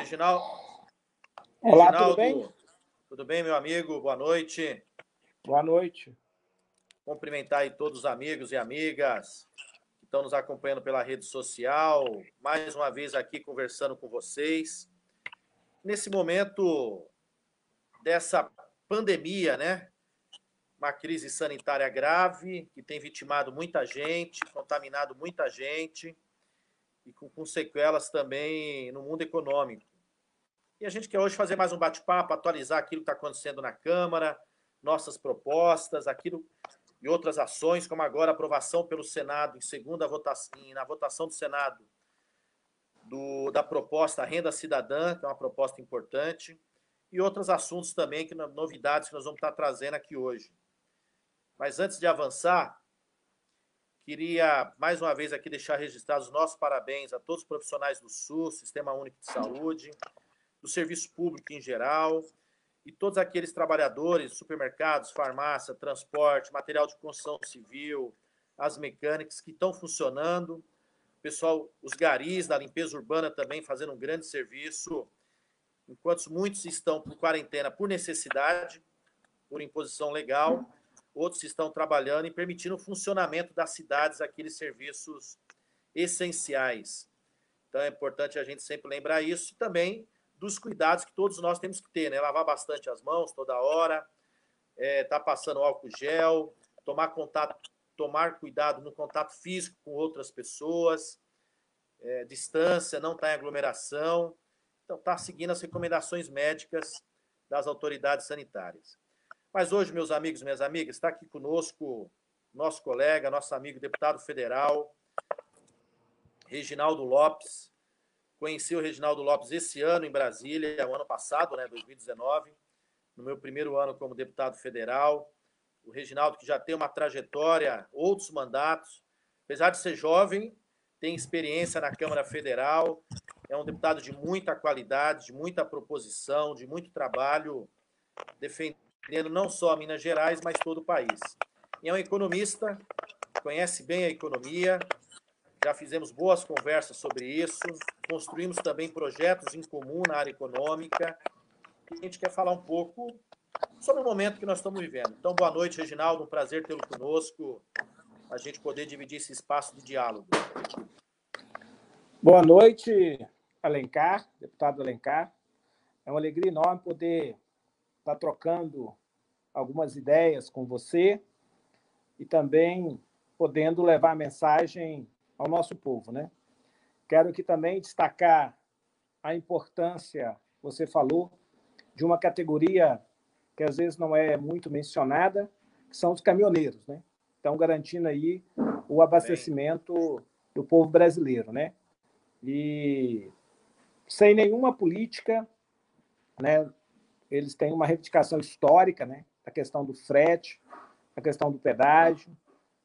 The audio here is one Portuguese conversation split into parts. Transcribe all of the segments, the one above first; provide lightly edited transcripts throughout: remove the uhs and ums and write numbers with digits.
Reginaldo, Olá, tudo bem? Tudo bem, meu amigo? Boa noite. Boa noite. Cumprimentar aí todos os amigos e amigas que estão nos acompanhando pela rede social. Mais uma vez aqui conversando com vocês. Nesse momento dessa pandemia, né? Uma crise sanitária grave que tem vitimado muita gente, contaminado muita gente e com sequelas também no mundo econômico. E a gente quer hoje fazer mais um bate-papo, atualizar aquilo que está acontecendo na Câmara, nossas propostas, aquilo e outras ações, como agora a aprovação pelo Senado em segunda votação, na votação do Senado da proposta Renda Cidadã, que é uma proposta importante, e outros assuntos também, novidades que nós vamos estar trazendo aqui hoje. Mas antes de avançar, queria mais uma vez aqui deixar registrados os nossos parabéns a todos os profissionais do SUS, Sistema Único de Saúde, do serviço público em geral, e todos aqueles trabalhadores, supermercados, farmácia, transporte, material de construção civil, as mecânicas que estão funcionando, pessoal, os garis da limpeza urbana também fazendo um grande serviço, enquanto muitos estão por quarentena por necessidade, por imposição legal, outros estão trabalhando e permitindo o funcionamento das cidades, aqueles serviços essenciais. Então é importante a gente sempre lembrar isso e também dos cuidados que todos nós temos que ter, né? Lavar bastante as mãos toda hora, tá passando álcool gel, tomar cuidado no contato físico com outras pessoas, distância, não estar em aglomeração. Então, tá seguindo as recomendações médicas das autoridades sanitárias. Mas hoje, meus amigos e minhas amigas, está aqui conosco nosso colega, nosso amigo deputado federal, Reginaldo Lopes. Conheci o Reginaldo Lopes esse ano em Brasília, o ano passado, né, 2019, no meu primeiro ano como deputado federal. O Reginaldo, que já tem uma trajetória, outros mandatos, apesar de ser jovem, tem experiência na Câmara Federal, é um deputado de muita qualidade, de muita proposição, de muito trabalho, defendendo não só Minas Gerais, mas todo o país. E é um economista, conhece bem a economia, já fizemos boas conversas sobre isso, construímos também projetos em comum na área econômica, e a gente quer falar um pouco sobre o momento que nós estamos vivendo. Então, boa noite, Reginaldo, um prazer tê-lo conosco, a gente poder dividir esse espaço de diálogo. Boa noite, Alencar, deputado Alencar. É uma alegria enorme poder estar trocando algumas ideias com você e também podendo levar a mensagem ao nosso povo, né? Quero aqui também destacar a importância, você falou, de uma categoria que às vezes não é muito mencionada, que são os caminhoneiros, né? Estão garantindo aí o abastecimento do povo brasileiro, né? E sem nenhuma política, né? Eles têm uma reivindicação histórica, né? A questão do frete, a questão do pedágio,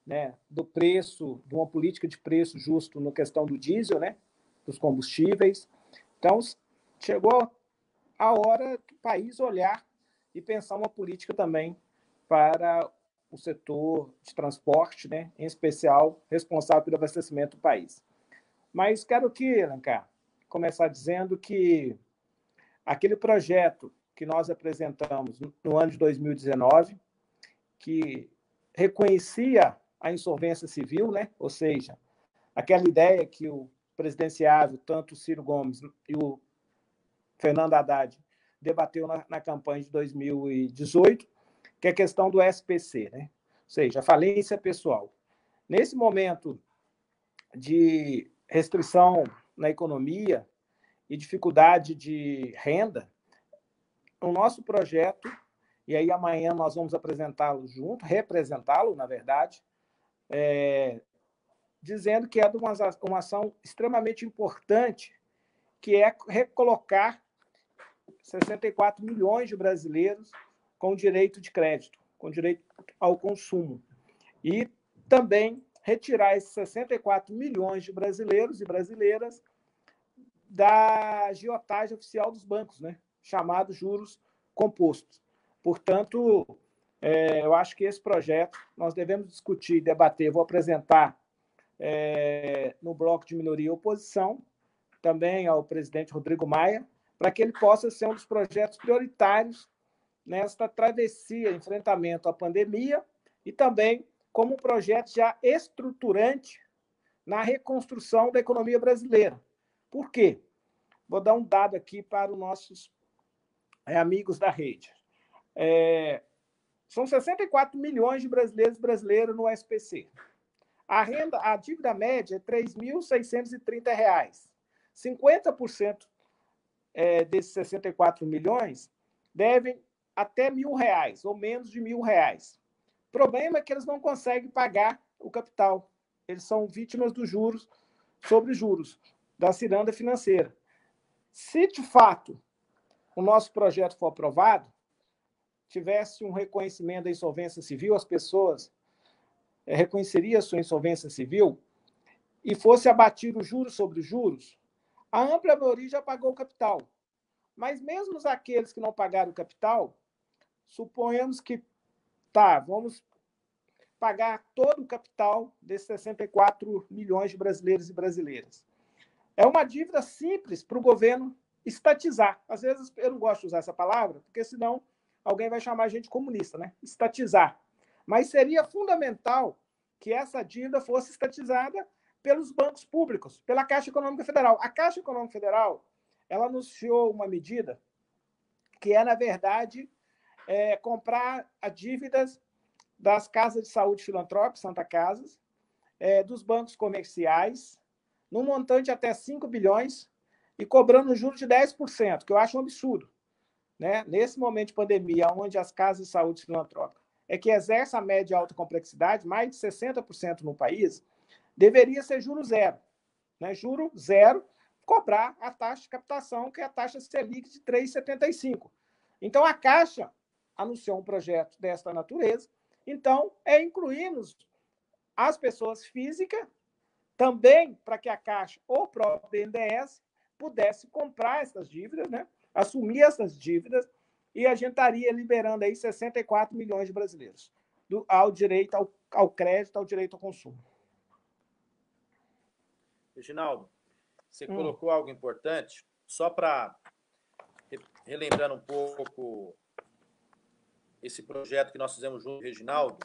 né? Do preço, de uma política de preço justo na questão do diesel, né? Dos combustíveis. Então, chegou a hora do país olhar e pensar uma política também para o setor de transporte, né? Em especial, responsável pelo abastecimento do país. Mas quero aqui, Alencar, começar dizendo que aquele projeto que nós apresentamos no ano de 2019, que reconhecia a insolvência civil, né? Ou seja, aquela ideia que o presidenciável, tanto o Ciro Gomes e o Fernando Haddad, debateu na campanha de 2018, que é a questão do SPC, né? Ou seja, a falência pessoal. Nesse momento de restrição na economia e dificuldade de renda, o nosso projeto, e aí amanhã nós vamos apresentá-lo junto, representá-lo, na verdade, dizendo que é de uma ação extremamente importante, que é recolocar 64 milhões de brasileiros com direito de crédito, com direito ao consumo. E também retirar esses 64 milhões de brasileiros e brasileiras da agiotagem oficial dos bancos, né? Chamado juros compostos. Portanto, eu acho que esse projeto nós devemos discutir, debater. Vou apresentar no bloco de minoria e oposição, também ao presidente Rodrigo Maia, para que ele possa ser um dos projetos prioritários nesta travessia, enfrentamento à pandemia, e também como um projeto já estruturante na reconstrução da economia brasileira. Por quê? Vou dar um dado aqui para os nossos amigos da rede. São 64 milhões de brasileiros e brasileiras no SPC. A dívida média é R$ 3.630. 50% desses 64 milhões devem até R$ 1.000, ou menos de R$ 1.000. O problema é que eles não conseguem pagar o capital. Eles são vítimas dos juros sobre juros, da ciranda financeira. Se, de fato, o nosso projeto for aprovado, tivesse um reconhecimento da insolvência civil, as pessoas reconheceriam a sua insolvência civil e fosse abatido os juros sobre juros, a ampla maioria já pagou o capital. Mas mesmo aqueles que não pagaram o capital, suponhamos que, vamos pagar todo o capital desses 64 milhões de brasileiros e brasileiras. É uma dívida simples para o governo estatizar. Às vezes eu não gosto de usar essa palavra, porque senão alguém vai chamar a gente de comunista, né? Estatizar. Mas seria fundamental que essa dívida fosse estatizada pelos bancos públicos, pela Caixa Econômica Federal. A Caixa Econômica Federal, ela anunciou uma medida que na verdade, comprar as dívidas das casas de saúde filantrópicas, Santa Casas, dos bancos comerciais, num montante até 5 bilhões, e cobrando um juro de 10%, que eu acho um absurdo. Né? Nesse momento de pandemia, onde as casas de saúde filantrópicas que exercem a média e alta complexidade, mais de 60% no país, deveria ser juro zero. Né? Juro zero, cobrar a taxa de captação, que é a taxa Selic de 3,75%. Então, a Caixa anunciou um projeto desta natureza. Então, incluirmos as pessoas físicas também para que a Caixa ou o próprio BNDES pudesse comprar essas dívidas, né? Assumir essas dívidas, e a gente estaria liberando aí 64 milhões de brasileiros ao direito ao crédito, ao direito ao consumo. Reginaldo, você colocou algo importante, só para relembrando um pouco esse projeto que nós fizemos junto com o Reginaldo.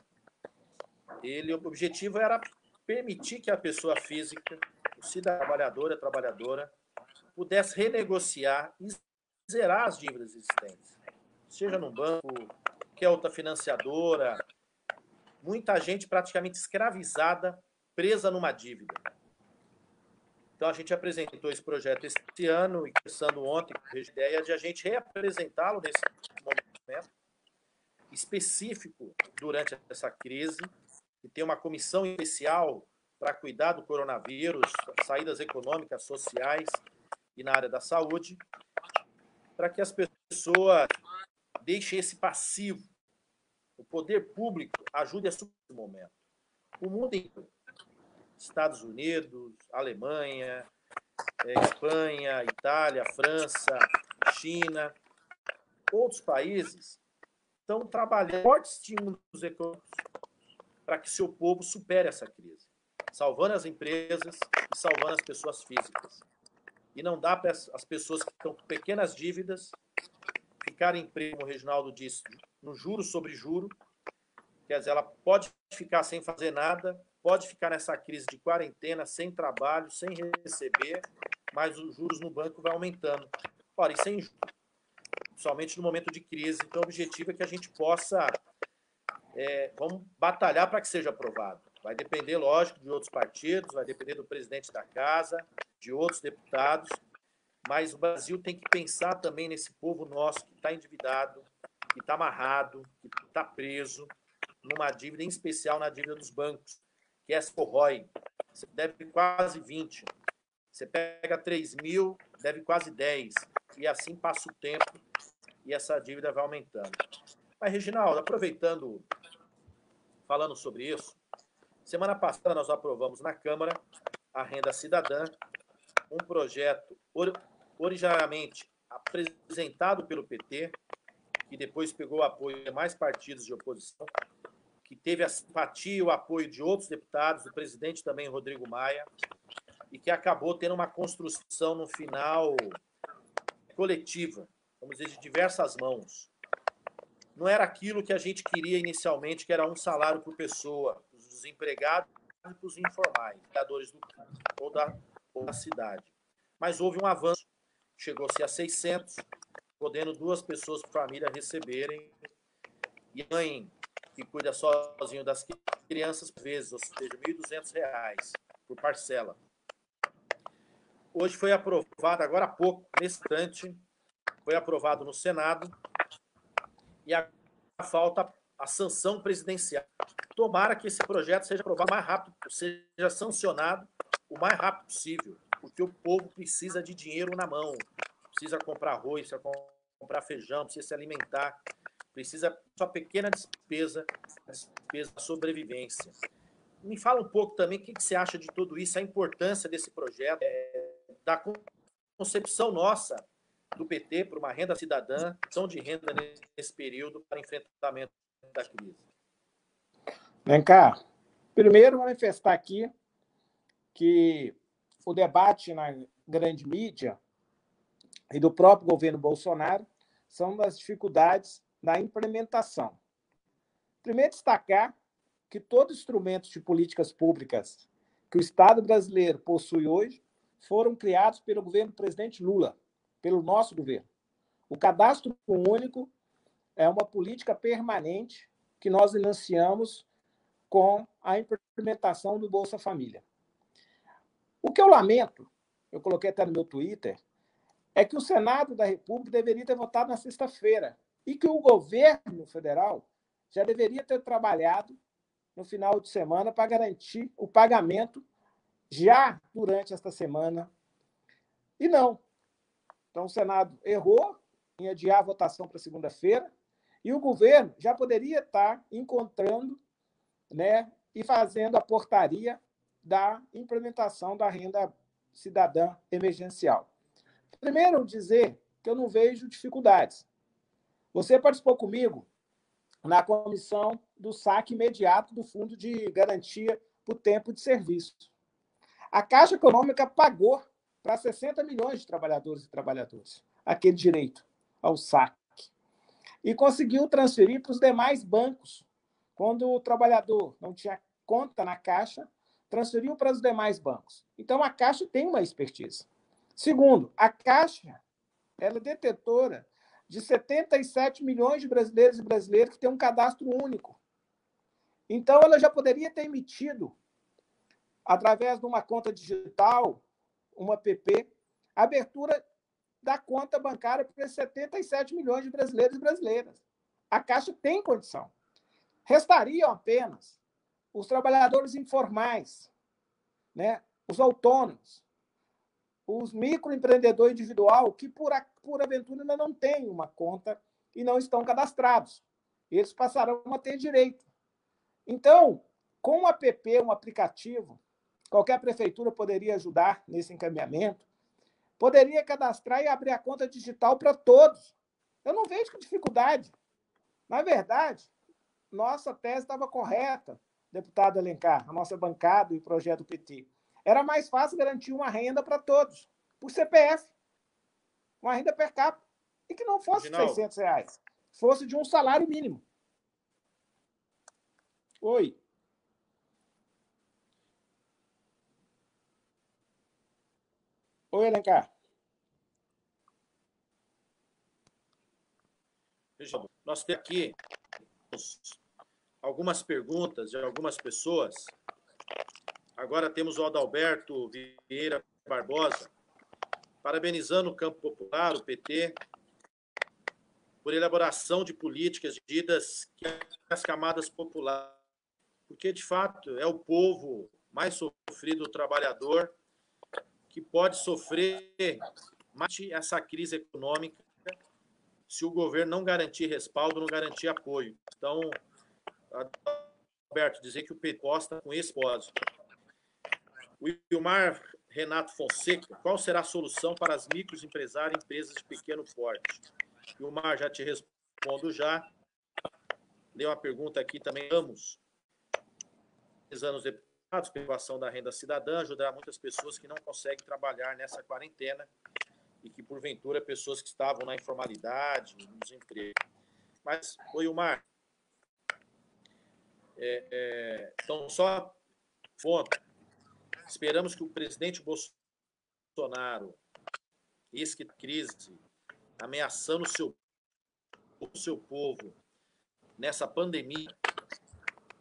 O objetivo era permitir que a pessoa física, o cidadão trabalhadora, pudesse renegociar e zerar as dívidas existentes. Seja num banco, que é outra financiadora, muita gente praticamente escravizada, presa numa dívida. Então, a gente apresentou esse projeto este ano, e conversando ontem com a ideia de a gente reapresentá-lo nesse momento específico durante essa crise, e ter uma comissão especial para cuidar do coronavírus, saídas econômicas, sociais e na área da saúde, para que as pessoas deixem esse passivo. O poder público ajude a subir esse momento. O mundo inteiro, Estados Unidos, Alemanha, Espanha, Itália, França, China, outros países estão trabalhando fortes estímulos econômicos para que seu povo supere essa crise, salvando as empresas e salvando as pessoas físicas. E não dá para as pessoas que estão com pequenas dívidas ficarem presas, como o Reginaldo disse, no juro sobre juro. Quer dizer, ela pode ficar sem fazer nada, pode ficar nessa crise de quarentena, sem trabalho, sem receber, mas os juros no banco vão aumentando. Ora, e sem juros, somente no momento de crise. Então, o objetivo é que a gente possa vamos batalhar para que seja aprovado. Vai depender, lógico, de outros partidos, vai depender do presidente da casa, de outros deputados, mas o Brasil tem que pensar também nesse povo nosso que está endividado, que está amarrado, que está preso numa dívida, em especial na dívida dos bancos, que essa corrói. Você deve quase 20. Você pega 3 mil, deve quase 10. E assim passa o tempo e essa dívida vai aumentando. Mas, Reginaldo, aproveitando, falando sobre isso, semana passada nós aprovamos na Câmara a Renda Cidadã, um projeto originariamente apresentado pelo PT, que depois pegou o apoio de mais partidos de oposição, que teve a simpatia e o apoio de outros deputados, do presidente também, Rodrigo Maia, e que acabou tendo uma construção no final coletiva, vamos dizer, de diversas mãos. Não era aquilo que a gente queria inicialmente, que era um salário por pessoa, os desempregados e para os informais, trabalhadores do campo ou da cidade. Mas houve um avanço, chegou-se a 600, podendo 2 pessoas por família receberem, e a mãe que cuida sozinho das crianças, às vezes, ou seja, R$ 1.200 por parcela. Hoje foi aprovado, agora há pouco, nesse instante, foi aprovado no Senado, e agora falta a sanção presidencial. Tomara que esse projeto seja aprovado o mais rápido, seja sancionado o mais rápido possível, porque o povo precisa de dinheiro na mão, precisa comprar arroz, precisa comprar feijão, precisa se alimentar, precisa de uma pequena despesa da sobrevivência. Me fala um pouco também o que você acha de tudo isso, a importância desse projeto, da concepção nossa do PT para uma renda cidadã, ação de renda nesse período para enfrentamento da crise. Vem cá. Primeiro, manifestar aqui que o debate na grande mídia e do próprio governo Bolsonaro são das dificuldades da implementação. Primeiro, destacar que todos os instrumentos de políticas públicas que o Estado brasileiro possui hoje foram criados pelo governo do presidente Lula, pelo nosso governo. O cadastro único é uma política permanente que nós iniciamos com a implementação do Bolsa Família. O que eu lamento, eu coloquei até no meu Twitter, é que o Senado da República deveria ter votado na sexta-feira e que o governo federal já deveria ter trabalhado no final de semana para garantir o pagamento já durante esta semana. E não. Então, o Senado errou em adiar a votação para segunda-feira e o governo já poderia estar encontrando, né, e fazendo a portaria da implementação da renda cidadã emergencial. Primeiro, dizer que eu não vejo dificuldades. Você participou comigo na comissão do saque imediato do Fundo de Garantia por Tempo de Serviço. A Caixa Econômica pagou para 60 milhões de trabalhadores e trabalhadoras aquele direito ao saque e conseguiu transferir para os demais bancos. Quando o trabalhador não tinha conta na Caixa, transferiu para os demais bancos. Então, a Caixa tem uma expertise. Segundo, a Caixa ela é detetora de 77 milhões de brasileiros e brasileiras que têm um cadastro único. Então, ela já poderia ter emitido, através de uma conta digital, uma PP, a abertura da conta bancária para 77 milhões de brasileiros e brasileiras. A Caixa tem condição. Restariam apenas os trabalhadores informais, né? Os autônomos, os microempreendedores individual que, por aventura, ainda não têm uma conta e não estão cadastrados. Eles passarão a ter direito. Então, com o app, um aplicativo, qualquer prefeitura poderia ajudar nesse encaminhamento, poderia cadastrar e abrir a conta digital para todos. Eu não vejo que dificuldade. Na verdade, nossa tese estava correta, deputado Alencar, a nossa bancada e o projeto do PT. Era mais fácil garantir uma renda para todos, por CPF, uma renda per capita, e que não fosse de R$600, fosse de um salário mínimo. Oi. Oi, Alencar. Nós temos aqui algumas perguntas de algumas pessoas. Agora temos o Adalberto Vieira Barbosa, parabenizando o Campo Popular, o PT, por elaboração de políticas dirigidas às camadas populares, porque, de fato, é o povo mais sofrido, o trabalhador, que pode sofrer mais essa crise econômica se o governo não garantir respaldo, não garantir apoio. Então, Alberto, dizer que o PT posta com esse propósito. O Wilmar Renato Fonseca, qual será a solução para as microempresários e empresas de pequeno porte? Wilmar, já te respondo já. Dei uma pergunta aqui também. Vamos, anos deputados, pela ação da renda cidadã, ajudará muitas pessoas que não conseguem trabalhar nessa quarentena e que, porventura, pessoas que estavam na informalidade, nos empregos. Mas, Ilmar, então, só fonte. Esperamos que o presidente Bolsonaro, esse crise, ameaçando o seu povo nessa pandemia,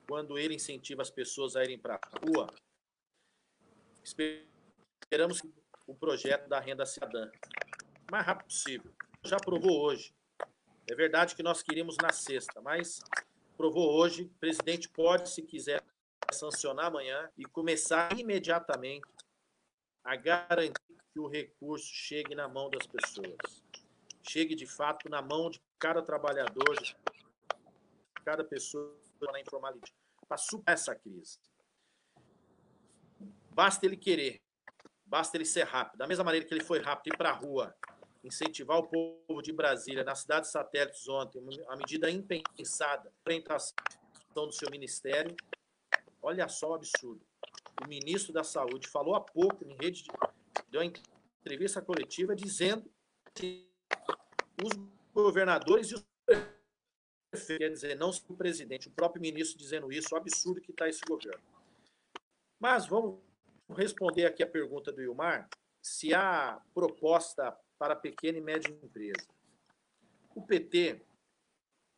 quando ele incentiva as pessoas a irem para a rua, esperamos que o projeto da renda cidadã, o mais rápido possível. Já aprovou hoje. É verdade que nós queríamos na sexta, mas aprovou hoje. O presidente pode, se quiser, sancionar amanhã e começar imediatamente a garantir que o recurso chegue na mão das pessoas. Chegue, de fato, na mão de cada trabalhador, de cada pessoa na informalidade, para superar essa crise. Basta ele querer, basta ele ser rápido. Da mesma maneira que ele foi rápido ir para a rua, incentivar o povo de Brasília, na cidade de satélites ontem, uma medida impensada, orientação do seu ministério. Olha só o absurdo. O ministro da Saúde falou há pouco em rede, deu uma entrevista coletiva dizendo que os governadores e os prefeitos, quer dizer, não o presidente, o próprio ministro dizendo isso, o absurdo que está esse governo. Mas vamos responder aqui a pergunta do Ilmar, se há proposta para pequena e média empresa. O PT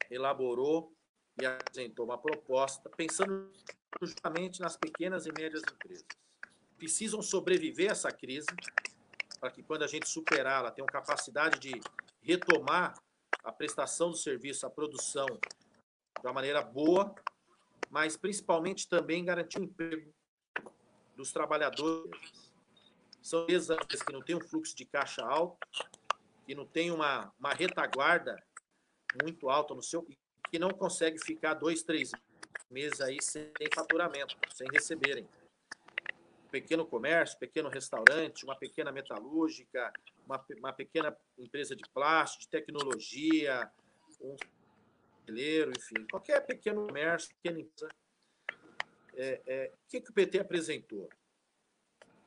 elaborou e apresentou uma proposta pensando justamente nas pequenas e médias empresas. Precisam sobreviver a essa crise para que, quando a gente superá-la, tenham capacidade de retomar a prestação do serviço, a produção de uma maneira boa, mas principalmente também garantir o emprego dos trabalhadores. São empresas que não têm um fluxo de caixa alto, que não tem uma retaguarda muito alta no seu, que não consegue ficar 2, 3 meses aí sem faturamento, sem receberem. Pequeno comércio, pequeno restaurante, uma pequena metalúrgica, uma pequena empresa de plástico, de tecnologia, um celeiro, enfim, qualquer pequeno comércio, pequena empresa. O que o PT apresentou?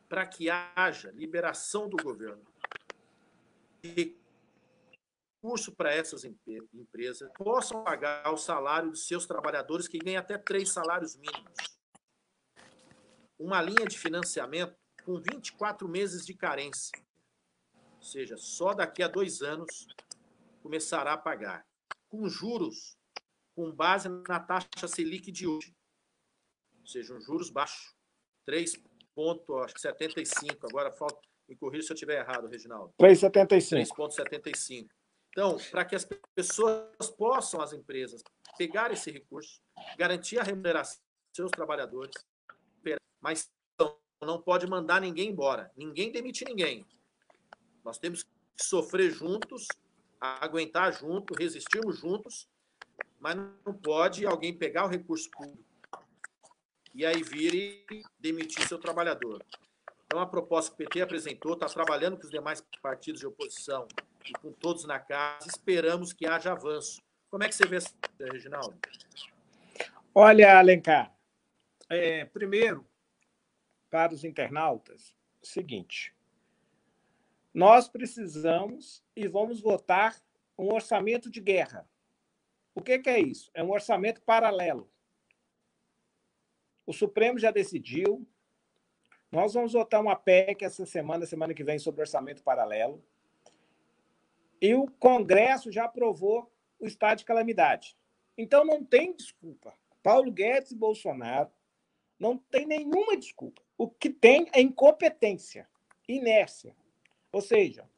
Para que haja liberação do governo de recurso para essas empresas possam pagar o salário dos seus trabalhadores, que ganham até 3 salários mínimos. Uma linha de financiamento com 24 meses de carência. Ou seja, só daqui a 2 anos começará a pagar. Com juros, com base na taxa Selic de hoje. Ou seja, um juros baixo. 3,75. Agora falta me corrija se eu estiver errado, Reginaldo. 3,75. Então, para que as pessoas possam, as empresas, pegar esse recurso, garantir a remuneração dos seus trabalhadores, mas não pode mandar ninguém embora, ninguém demite ninguém. Nós temos que sofrer juntos, aguentar juntos, resistirmos juntos, mas não pode alguém pegar o recurso público e aí vir e demitir seu trabalhador. Então, a proposta que o PT apresentou, está trabalhando com os demais partidos de oposição e com todos na casa, esperamos que haja avanço. Como é que você vê isso, Reginaldo? Olha, Alencar, primeiro, para os internautas, o seguinte: nós precisamos e vamos votar um orçamento de guerra. O que é isso? É um orçamento paralelo. O Supremo já decidiu. Nós vamos votar uma PEC essa semana que vem, sobre orçamento paralelo. E o Congresso já aprovou o estado de calamidade. Então, não tem desculpa. Paulo Guedes e Bolsonaro não tem nenhuma desculpa. O que tem é incompetência, inércia. Ou seja,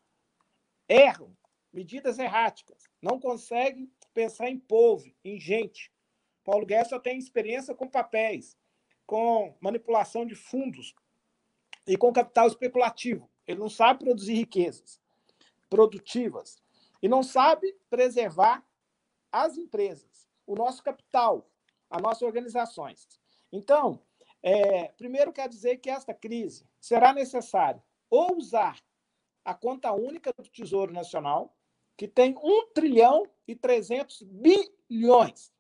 erram, medidas erráticas, não conseguem pensar em povo, em gente. Paulo Guedes só tem experiência com papéis, com manipulação de fundos e com capital especulativo. Ele não sabe produzir riquezas produtivas e não sabe preservar as empresas, o nosso capital, as nossas organizações. Então, primeiro quer dizer que esta crise será necessário ou usar a conta única do Tesouro Nacional, que tem 1 trilhão e 300 bilhões.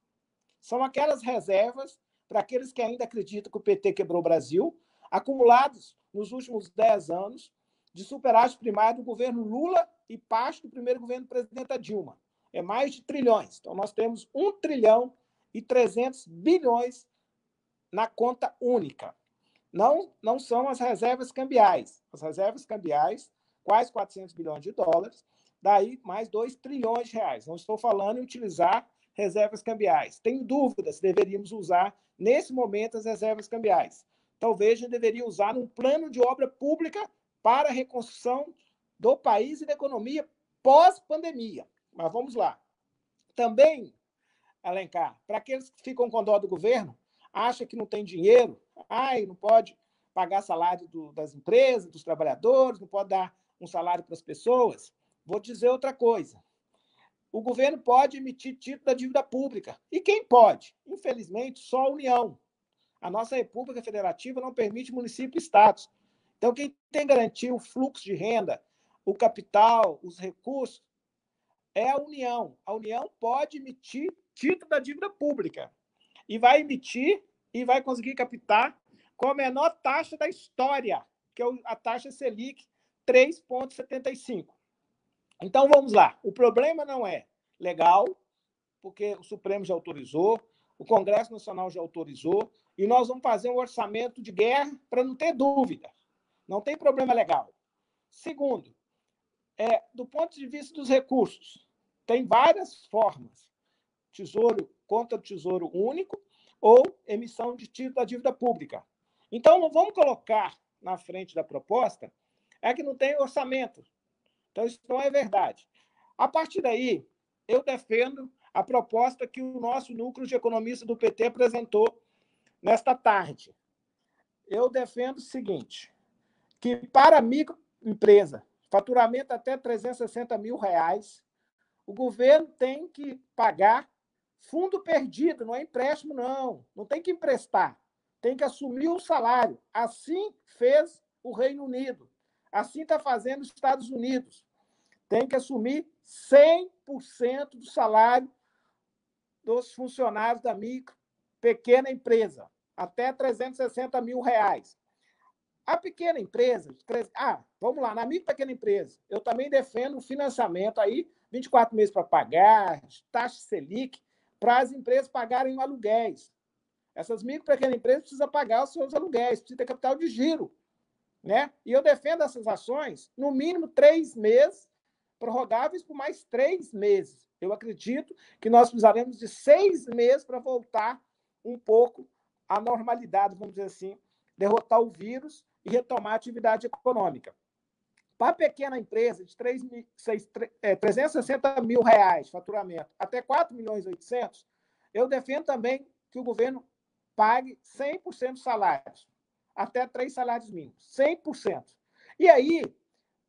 São aquelas reservas, para aqueles que ainda acreditam que o PT quebrou o Brasil, acumulados nos últimos 10 anos, de superávit primário do governo Lula e parte do primeiro governo do presidente Dilma. É mais de trilhões. Então, nós temos 1 trilhão e 300 bilhões na conta única. Não são as reservas cambiais. As reservas cambiais, quase 400 bilhões de dólares, daí mais 2 trilhões de reais. Não estou falando em utilizar reservas cambiais. Tenho dúvidas se deveríamos usar, nesse momento, as reservas cambiais. Talvez a gente deveria usar um plano de obra pública para a reconstrução do país e da economia pós-pandemia. Mas vamos lá. Também, Alencar, para aqueles que ficam com dó do governo, acham que não tem dinheiro, não pode pagar salário das empresas, dos trabalhadores, não pode dar um salário para as pessoas. Vou dizer outra coisa. O governo pode emitir título da dívida pública. E quem pode? Infelizmente, só a União. A nossa República Federativa não permite municípios e estados. Então, quem tem que garantir o fluxo de renda, o capital, os recursos, é a União. A União pode emitir título da dívida pública. E vai emitir e vai conseguir captar com a menor taxa da história, que é a taxa Selic, 3,75. Então, vamos lá. O problema não é legal, porque o Supremo já autorizou, o Congresso Nacional já autorizou, e nós vamos fazer um orçamento de guerra para não ter dúvida. Não tem problema legal. Segundo, do ponto de vista dos recursos, tem várias formas. Tesouro, conta do Tesouro Único ou emissão de título da dívida pública. Então, não vamos colocar na frente da proposta que não tem orçamento. Então, isso não é verdade. A partir daí, eu defendo a proposta que o nosso núcleo de economistas do PT apresentou nesta tarde. Eu defendo o seguinte, que para a microempresa, faturamento até R$360 mil, o governo tem que pagar fundo perdido, não é empréstimo, não. Não tem que emprestar, tem que assumir o salário. Assim fez o Reino Unido, assim está fazendo os Estados Unidos. Tem que assumir 100% do salário dos funcionários da micro, pequena empresa, até R$360 mil. A pequena empresa, vamos lá, na micro pequena empresa, eu também defendo o financiamento aí, 24 meses para pagar, taxa Selic, para as empresas pagarem aluguéis. Essas micro pequenas empresas precisam pagar os seus aluguéis, precisam ter capital de giro. Né? E eu defendo essas ações, no mínimo 3 meses, prorrogáveis por mais 3 meses. Eu acredito que nós precisaremos de 6 meses para voltar um pouco à normalidade, vamos dizer assim, derrotar o vírus e retomar a atividade econômica. Para a pequena empresa de 360 mil reais faturamento até 4 milhões e 800, eu defendo também que o governo pague 100% dos salários, até 3 salários mínimos, 100%. E aí,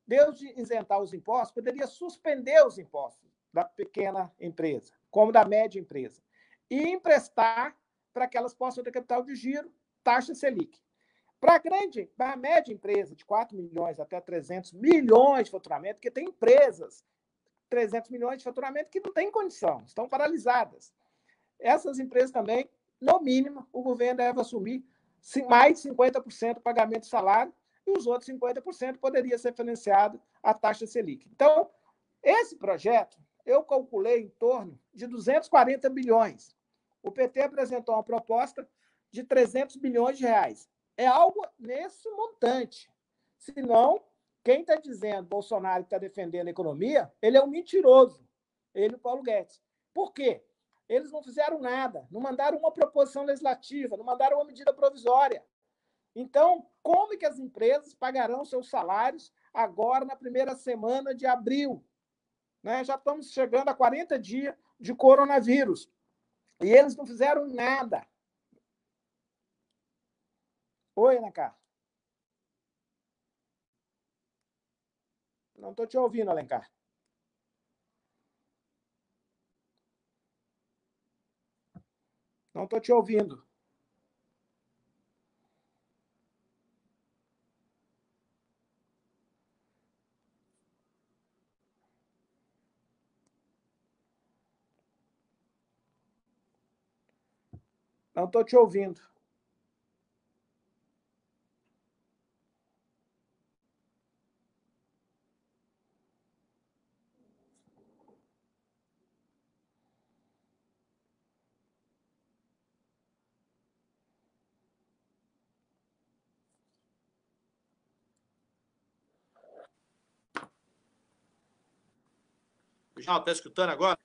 Deus de isentar os impostos, poderia suspender os impostos da pequena empresa, como da média empresa, e emprestar para que elas possam ter capital de giro, taxa Selic. Para a média empresa, de 4 milhões até 300 milhões de faturamento, porque tem empresas, 300 milhões de faturamento, que não têm condição, estão paralisadas. Essas empresas também, no mínimo, o governo deve assumir mais de 50% do pagamento de salário e os outros 50% poderia ser financiado a taxa Selic. Então, esse projeto, eu calculei em torno de 240 bilhões. O PT apresentou uma proposta de 300 bilhões de reais. É algo nesse montante. Senão, quem está dizendo Bolsonaro que está defendendo a economia, ele é um mentiroso. Ele e o Paulo Guedes. Por quê? Eles não fizeram nada, não mandaram uma proposição legislativa, não mandaram uma medida provisória. Então, como é que as empresas pagarão seus salários agora na primeira semana de abril? Né? Já estamos chegando a 40 dias de coronavírus. E eles não fizeram nada. Oi, Ana Carla. Não estou te ouvindo, Alencar. Não estou te ouvindo. Não estou te ouvindo. Reginaldo, está escutando agora?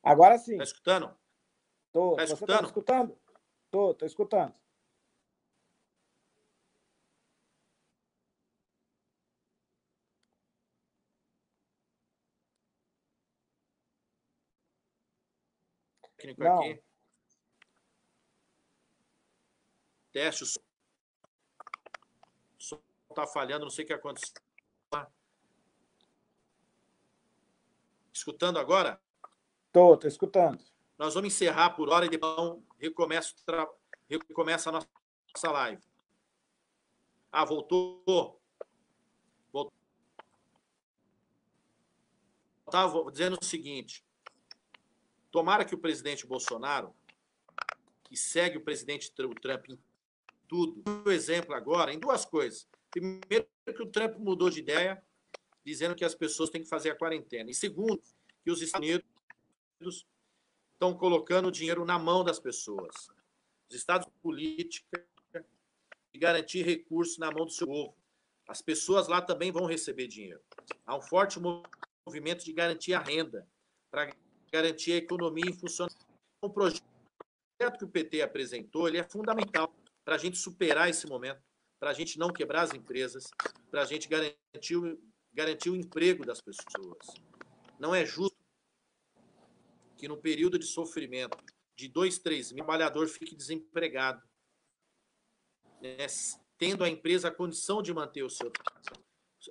Agora sim. Está escutando? Tô. Tá Você está escutando? escutando? Tô escutando. Técnico Não. aqui. Teste, o som está falhando, não sei o que aconteceu. Escutando agora? Tô escutando. Nós vamos encerrar por hora e depois recomeça a nossa live. Ah, voltou. Estava dizendo o seguinte: tomara que o presidente Bolsonaro, que segue o presidente Trump em tudo, o exemplo agora em duas coisas. Primeiro, que o Trump mudou de ideia, dizendo que as pessoas têm que fazer a quarentena. E segundo, que os Estados Unidos estão colocando o dinheiro na mão das pessoas. Os Estados política de garantir recursos na mão do seu povo. As pessoas lá também vão receber dinheiro. Há um forte movimento de garantir a renda, para garantir a economia em funcionamento. O projeto que o PT apresentou, ele é fundamental para a gente superar esse momento, para a gente não quebrar as empresas, para a gente garantir o emprego das pessoas. Não é justo que no período de sofrimento de 2, 3 mil, o trabalhador fique desempregado, né, tendo a empresa a condição de manter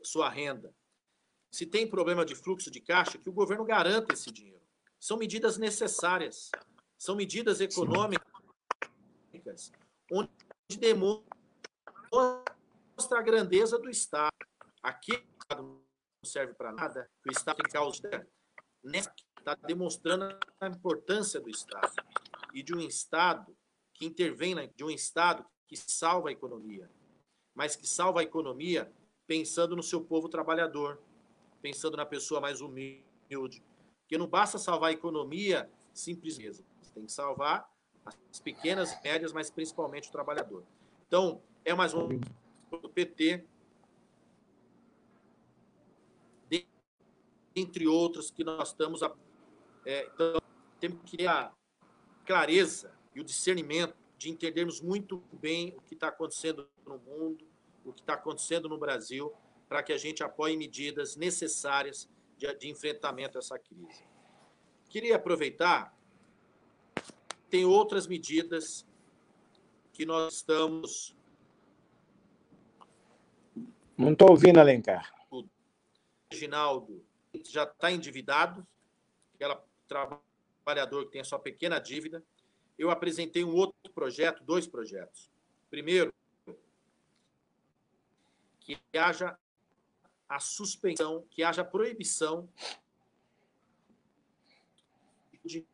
sua renda. Se tem problema de fluxo de caixa, que o governo garanta esse dinheiro. São medidas necessárias, são medidas econômicas, onde demonstra a grandeza do Estado. Aqui o Estado não serve para nada, o Estado tem causa. Está demonstrando a importância do Estado e de um Estado que intervém, de um Estado que salva a economia, mas que salva a economia pensando no seu povo trabalhador, pensando na pessoa mais humilde. Porque não basta salvar a economia simplesmente, você tem que salvar as pequenas e médias, mas principalmente o trabalhador. Então, é mais um do PT, entre outros que nós estamos... então, temos que ter a clareza e o discernimento de entendermos muito bem o que está acontecendo no mundo, o que está acontecendo no Brasil, para que a gente apoie medidas necessárias de enfrentamento a essa crise. Queria aproveitar, tem outras medidas que nós estamos... Não estou ouvindo, Alencar. O Reginaldo já está endividado, aquele trabalhador que tem a sua pequena dívida. Eu apresentei um outro projeto, 2 projetos. Primeiro, que haja a suspensão, que haja a proibição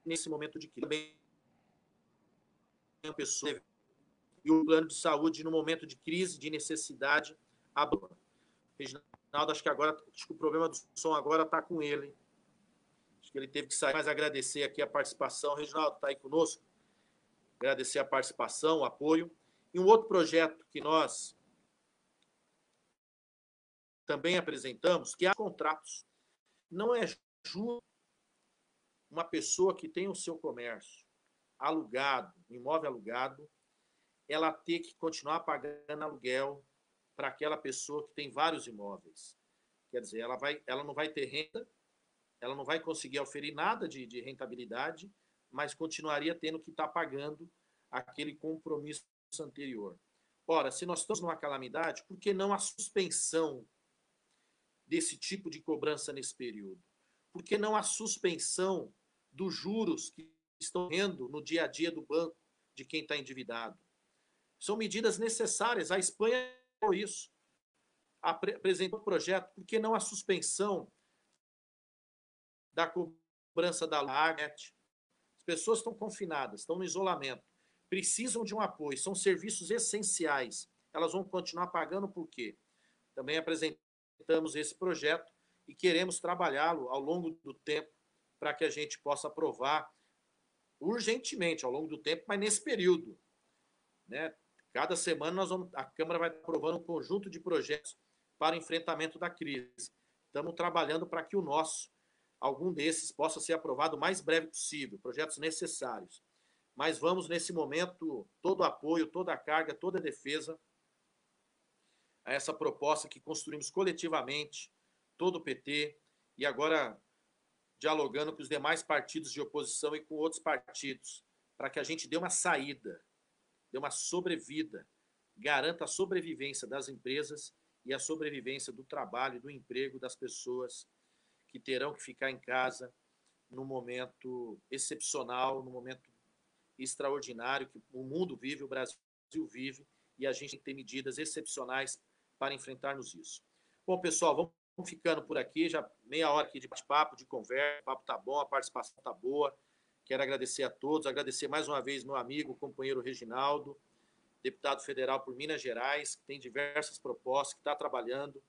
nesse momento de crise. Também a pessoa e o plano de saúde no momento de crise, de necessidade, abandona. Reginaldo, acho que o problema do som agora está com ele. Acho que ele teve que sair, mas agradecer aqui a participação. Reginaldo está aí conosco. Agradecer a participação, o apoio. E um outro projeto que nós também apresentamos, que é contratos. Não é justo uma pessoa que tem o seu comércio alugado, imóvel alugado, ela ter que continuar pagando aluguel para aquela pessoa que tem vários imóveis. Quer dizer, ela não vai ter renda, ela não vai conseguir oferir nada de rentabilidade, mas continuaria tendo que estar pagando aquele compromisso anterior. Ora, se nós estamos numa calamidade, por que não a suspensão desse tipo de cobrança nesse período? Por que não a suspensão dos juros que estão rendo no dia a dia do banco de quem está endividado? São medidas necessárias. A Espanha falou isso. Apresentou o projeto. Por que não a suspensão da cobrança da internet? As pessoas estão confinadas, estão no isolamento, precisam de um apoio, são serviços essenciais. Elas vão continuar pagando por quê? Também apresentamos esse projeto e queremos trabalhá-lo ao longo do tempo para que a gente possa aprovar urgentemente ao longo do tempo, mas nesse período, né? Cada semana a Câmara vai aprovando um conjunto de projetos para o enfrentamento da crise. Estamos trabalhando para que o nosso algum desses possa ser aprovado o mais breve possível, projetos necessários. Mas vamos, nesse momento, todo o apoio, toda a carga, toda a defesa a essa proposta que construímos coletivamente, todo o PT, e agora dialogando com os demais partidos de oposição e com outros partidos, para que a gente dê uma saída, dê uma sobrevida, garanta a sobrevivência das empresas e a sobrevivência do trabalho e do emprego das pessoas que terão que ficar em casa num momento excepcional, num momento extraordinário que o mundo vive, o Brasil vive, e a gente tem que ter medidas excepcionais para enfrentarmos isso. Bom, pessoal, vamos ficando por aqui, já meia hora aqui de bate-papo, de conversa, o papo tá bom, a participação tá boa. Quero agradecer a todos, agradecer mais uma vez meu amigo, companheiro Reginaldo, deputado federal por Minas Gerais, que tem diversas propostas, que está trabalhando,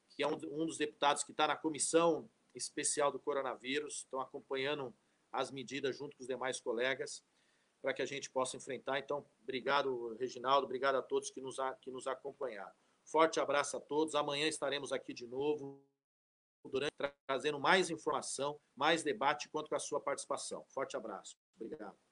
que é um dos deputados que está na comissão especial do coronavírus, estão acompanhando as medidas junto com os demais colegas, para que a gente possa enfrentar. Então, obrigado, Reginaldo, obrigado a todos que nos acompanharam. Forte abraço a todos. Amanhã estaremos aqui de novo, trazendo mais informação, mais debate, quanto com a sua participação. Forte abraço. Obrigado.